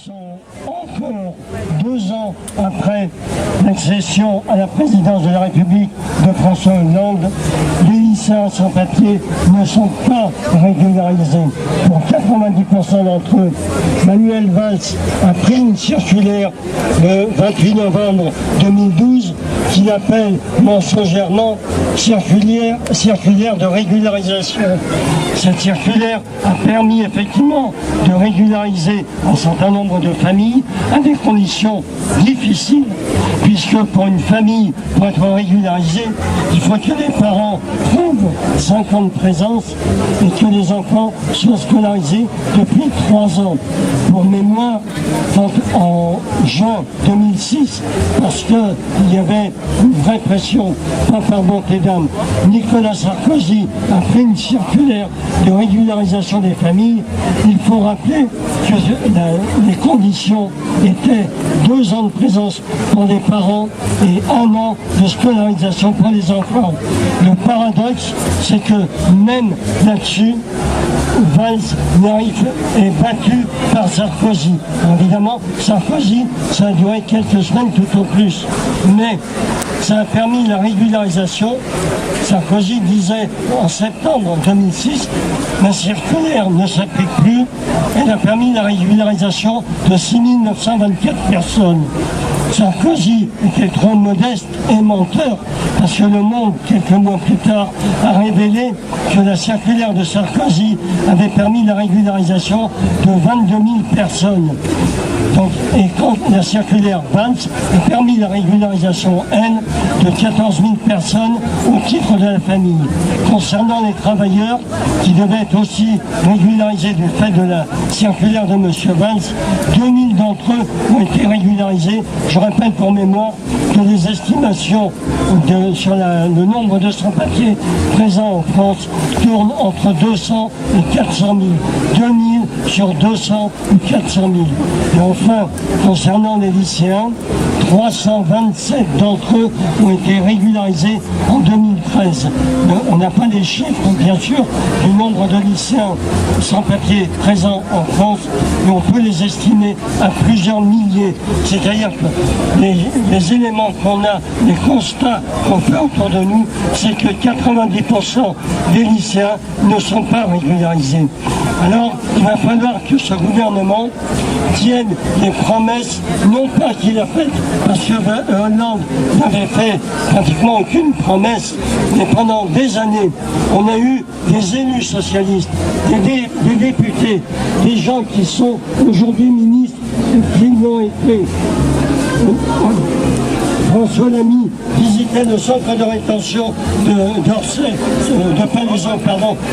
sont encore 2 ans après l'accession à la présidence de la République de François Hollande. Les lycéens sans papier ne sont pas régularisés. Pour 90% d'entre eux, Manuel Valls a pris une circulaire le 28 novembre 2012 qu'il appelle mensongèrement circulaire de régularisation. Cette circulaire a permis effectivement de régulariser un certain nombre de familles à des conditions difficiles, puisque pour une famille, pour être régularisée, il faut que les parents trouvent 5 ans de présence et que les enfants soient scolarisés depuis 3 ans. Pour mémoire, en juin 2006, parce qu'il y avait une vraie pression, pas par bonté d'âme, Nicolas Sarkozy a fait une circulaire de régularisation des familles. Il faut rappeler que les conditions étaient 2 ans de présence pour les parents et 1 an de scolarisation pour les enfants. Le paradoxe, c'est que même là-dessus, Valls est battu par Sarkozy. Évidemment, Sarkozy, ça a duré quelques semaines tout au plus. Mais ça a permis la régularisation. Sarkozy disait en septembre 2006, la circulaire ne s'applique plus. Elle a permis la régularisation de 6 924 personnes. Sarkozy était trop modeste et menteur, parce que Le Monde, quelques mois plus tard, a révélé que la circulaire de Sarkozy avait permis la régularisation de 22 000 personnes. Donc, et quand la circulaire Valls a permis la régularisation, elle, de 14 000 personnes au titre de la famille. Concernant les travailleurs, qui devaient être aussi régularisés du fait de la circulaire de M. Valls, 2000 d'entre eux ont été régularisés. Je répète pour mémoire que les estimations sur le nombre de sans-papiers présents en France tournent entre 200 et 400 000. 2000 sur 200 ou 400 000. Et enfin, concernant les lycéens, 327 d'entre eux ont été régularisés en 2013. On n'a pas les chiffres, bien sûr, du nombre de lycéens sans papier présents en France, mais on peut les estimer à plusieurs milliers. C'est-à-dire que les éléments qu'on a, les constats qu'on fait autour de nous, c'est que 90% des lycéens ne sont pas régularisés. Alors, il va falloir que ce gouvernement tienne les promesses, non pas qu'il a faites, parce que Hollande n'avait fait pratiquement aucune promesse, mais pendant des années, on a eu des élus socialistes, des députés, des gens qui sont aujourd'hui ministres et qui l'ont été. François Lamy visitait le centre de rétention d'Orsay, de Palaiseau,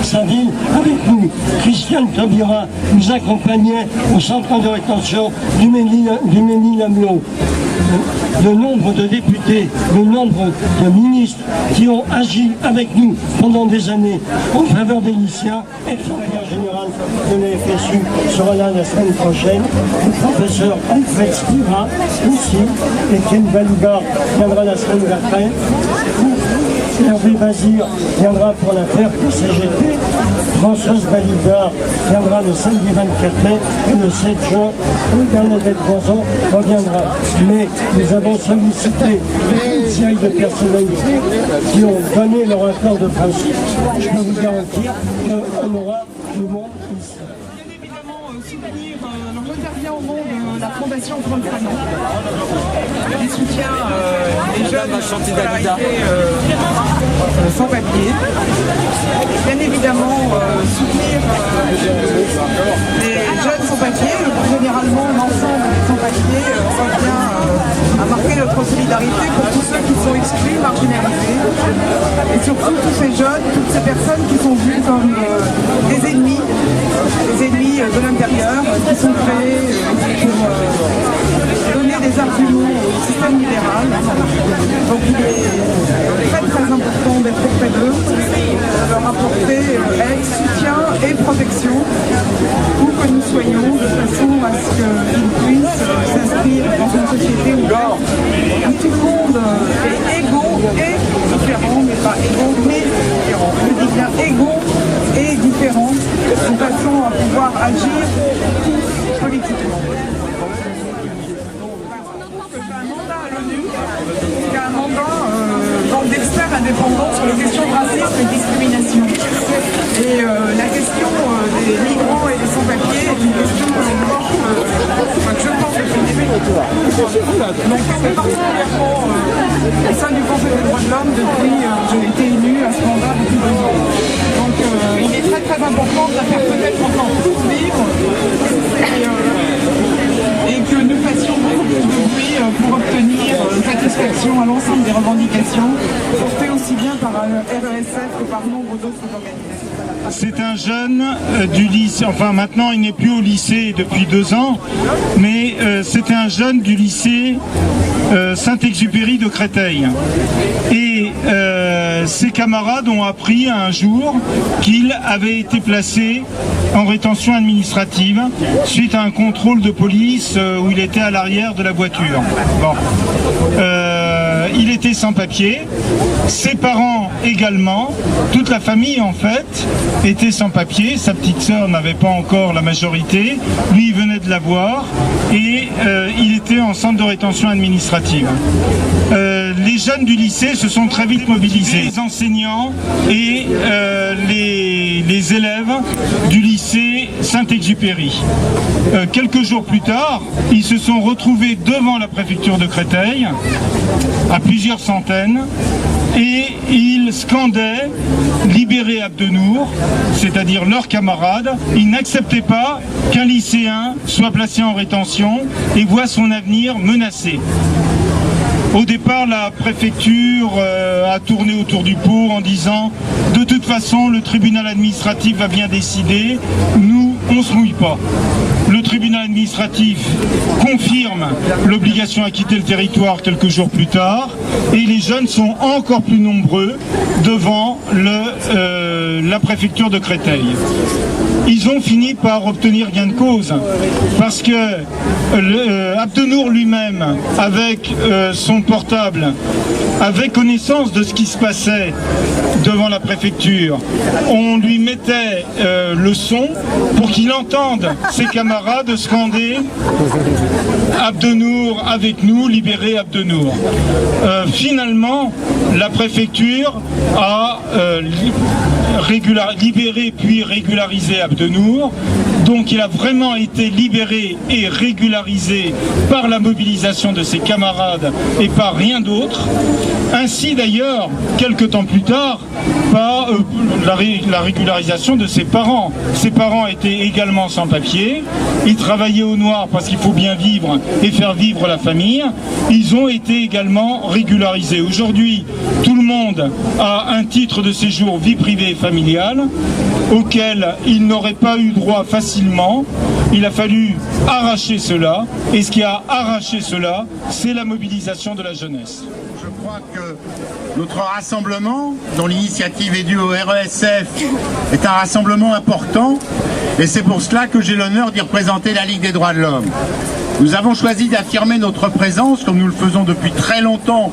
sa ville, avec nous. Christiane Taubira nous accompagnait au centre de rétention du Mesnil-Amelot. Le nombre de députés, le nombre de ministres qui ont agi avec nous pendant des années en faveur des lycéens, et le secrétaire général de la FSU sera là la semaine prochaine, le professeur Alfred Spira aussi, et Ken Balibar viendra la semaine d'après. Hervé Bazir viendra pour l'affaire CGT, Françoise Balidar viendra le samedi 24 mai et le 7 juin, Bernadette Bonzon reviendra. Mais nous avons sollicité une série de personnalités qui ont donné leur accord de principe. Je peux vous garantir qu'on aura du monde ici. Bien évidemment, soutenir l'Intervient au monde, la Fondation Franck Fanon, qui soutient les jeunes scolarités sans papier. Bien évidemment, soutenir les jeunes sans papier, généralement l'ensemble des sans papier revient à marquer notre solidarité pour tous ceux qui sont exclus, marginalisés, et surtout tous ces jeunes, toutes ces personnes qui sont vues comme des ennemis de l'intérieur, qui sont créés pour donner des arguments au système libéral. Donc il est très très important d'être auprès d'eux, leur apporter aide, soutien et protection, où que nous soyons, de façon à ce qu'ils puissent s'inscrire dans une société ouverte où tout le monde est égaux et différent, mais pas égaux mais différent. Je dis bien égaux et différents, de façon à pouvoir agir politiquement. fait particulièrement au sein du Conseil des droits de l'homme depuis que j'ai été élue à ce mandat depuis 2 ans. Donc il est très très important de la faire peut-être encore plus vivre et que nous fassions beaucoup plus de bruit pour obtenir satisfaction à l'ensemble des revendications portées aussi bien par RESF que par nombre d'autres organisations. C'est un jeune du lycée, enfin maintenant il n'est plus au lycée depuis 2 ans, mais c'était un jeune du lycée Saint-Exupéry de Créteil. Et ses camarades ont appris un jour qu'il avait été placé en rétention administrative suite à un contrôle de police où il était à l'arrière de la voiture. Bon. Il était sans papier, ses parents également, toute la famille en fait était sans papier, sa petite sœur n'avait pas encore la majorité, lui il venait de l'avoir et il était en centre de rétention administrative. Les jeunes du lycée se sont très vite mobilisés, les enseignants et les élèves du lycée Saint-Exupéry. Quelques jours plus tard, ils se sont retrouvés devant la préfecture de Créteil, à plusieurs centaines, et ils scandaient « Libérez Abdenour », c'est-à-dire leurs camarades. Ils n'acceptaient pas qu'un lycéen soit placé en rétention et voit son avenir menacé. Au départ, la préfecture a tourné autour du pot en disant « De toute façon, le tribunal administratif va bien décider, nous, on ne se mouille pas ». Le tribunal administratif confirme l'obligation à quitter le territoire quelques jours plus tard et les jeunes sont encore plus nombreux devant la préfecture de Créteil. Ils ont fini par obtenir gain de cause parce que Abdenour lui-même, avec son portable, avait connaissance de ce qui se passait devant la préfecture. On lui mettait le son pour qu'il entende ses camarades scander Abdenour avec nous, libérez Abdenour. Finalement, la préfecture a libéré puis régularisé Abdenour. Donc il a vraiment été libéré et régularisé par la mobilisation de ses camarades et par rien d'autre. Ainsi d'ailleurs, quelques temps plus tard, par la régularisation de ses parents. Ses parents étaient également sans papier. Ils travaillaient au noir parce qu'il faut bien vivre et faire vivre la famille. Ils ont été également régularisés. Aujourd'hui, tout le monde a un titre de séjour vie privée et familiale auquel il n'aurait pas eu droit facilement. Il a fallu arracher cela. Et ce qui a arraché cela, c'est la mobilisation de la jeunesse. Je crois que notre rassemblement, dont l'initiative est due au RESF, est un rassemblement important et c'est pour cela que j'ai l'honneur d'y représenter la Ligue des droits de l'homme. Nous avons choisi d'affirmer notre présence, comme nous le faisons depuis très longtemps,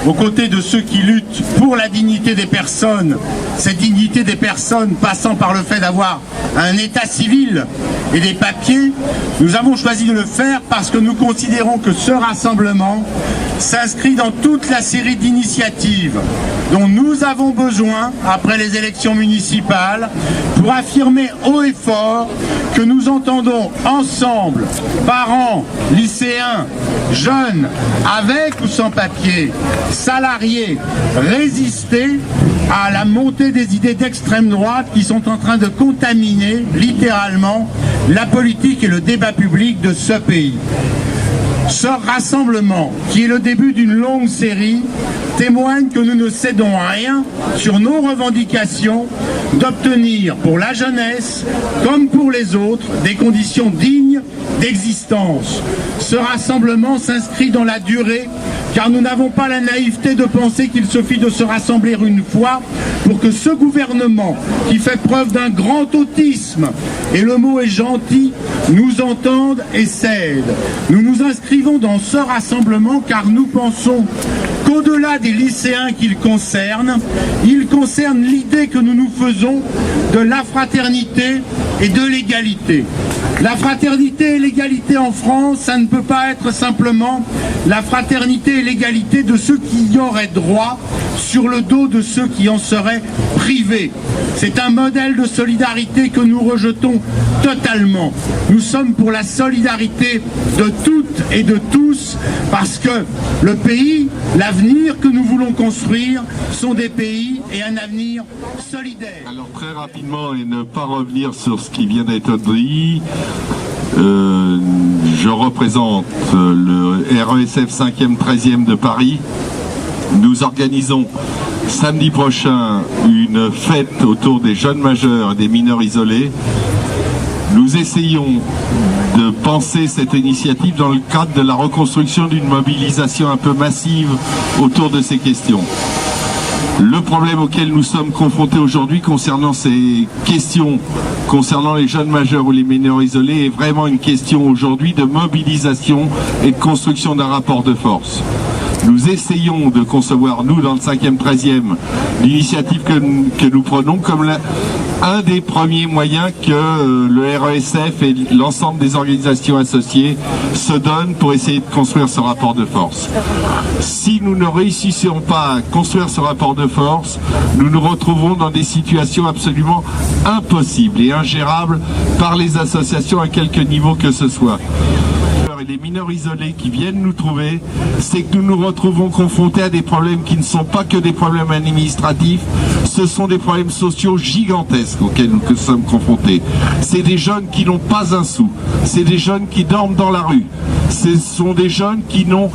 aux côtés de ceux qui luttent pour la dignité des personnes, cette dignité des personnes passant par le fait d'avoir un état civil et des papiers. Nous avons choisi de le faire parce que nous considérons que ce rassemblement s'inscrit dans toute la série d'initiatives dont nous avons besoin après les élections municipales pour affirmer haut et fort que nous entendons ensemble, parents, lycéens, jeunes, avec ou sans papier, salariés, résister à la montée des idées d'extrême droite qui sont en train de contaminer littéralement la politique et le débat public de ce pays. Ce rassemblement, qui est le début d'une longue série, témoigne que nous ne cédons à rien sur nos revendications d'obtenir pour la jeunesse, comme pour les autres, des conditions dignes d'existence. Ce rassemblement s'inscrit dans la durée, car nous n'avons pas la naïveté de penser qu'il suffit de se rassembler une fois pour que ce gouvernement, qui fait preuve d'un grand autisme, et le mot est gentil, nous entende et cède. Nous nous inscrivons dans ce rassemblement car nous pensons qu'au-delà des lycéens qu'il concerne, il concerne l'idée que nous nous faisons de la fraternité et de l'égalité. La fraternité et l'égalité en France, ça ne peut pas être simplement la fraternité et l'égalité de ceux qui y auraient droit sur le dos de ceux qui en seraient privés. C'est un modèle de solidarité que nous rejetons totalement. Nous sommes pour la solidarité de toutes et de tous, parce que le pays, l'avenir que nous voulons construire, sont des pays et un avenir solidaire. Alors très rapidement, et ne pas revenir sur ce qui vient d'être dit, je représente le RESF 5e 13e de Paris. Nous organisons samedi prochain une fête autour des jeunes majeurs et des mineurs isolés. Nous essayons de penser cette initiative dans le cadre de la reconstruction d'une mobilisation un peu massive autour de ces questions. Le problème auquel nous sommes confrontés aujourd'hui concernant ces questions, concernant les jeunes majeurs ou les mineurs isolés, est vraiment une question aujourd'hui de mobilisation et de construction d'un rapport de force. Nous essayons de concevoir, nous, dans le 5e, 13e, l'initiative que nous prenons comme un des premiers moyens que le RESF et l'ensemble des organisations associées se donnent pour essayer de construire ce rapport de force. Si nous ne réussissions pas à construire ce rapport de force, nous nous retrouverons dans des situations absolument impossibles et ingérables par les associations à quelque niveau que ce soit. Et les mineurs isolés qui viennent nous trouver, c'est que nous nous retrouvons confrontés à des problèmes qui ne sont pas que des problèmes administratifs, ce sont des problèmes sociaux gigantesques auxquels nous sommes confrontés. C'est des jeunes qui n'ont pas un sou, c'est des jeunes qui dorment dans la rue, ce sont des jeunes qui n'ont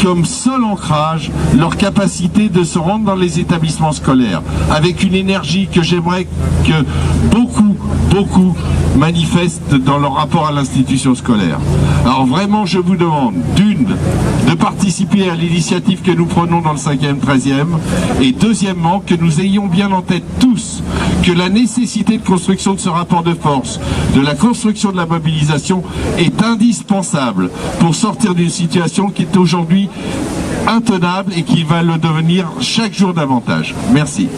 comme seul ancrage leur capacité de se rendre dans les établissements scolaires, avec une énergie que j'aimerais que beaucoup manifestent dans leur rapport à l'institution scolaire. Alors vraiment, je vous demande, d'une, de participer à l'initiative que nous prenons dans le 5e, 13e, et deuxièmement, que nous ayons bien en tête tous que la nécessité de construction de ce rapport de force, de la construction de la mobilisation, est indispensable pour sortir d'une situation qui est aujourd'hui intenable et qui va le devenir chaque jour davantage. Merci.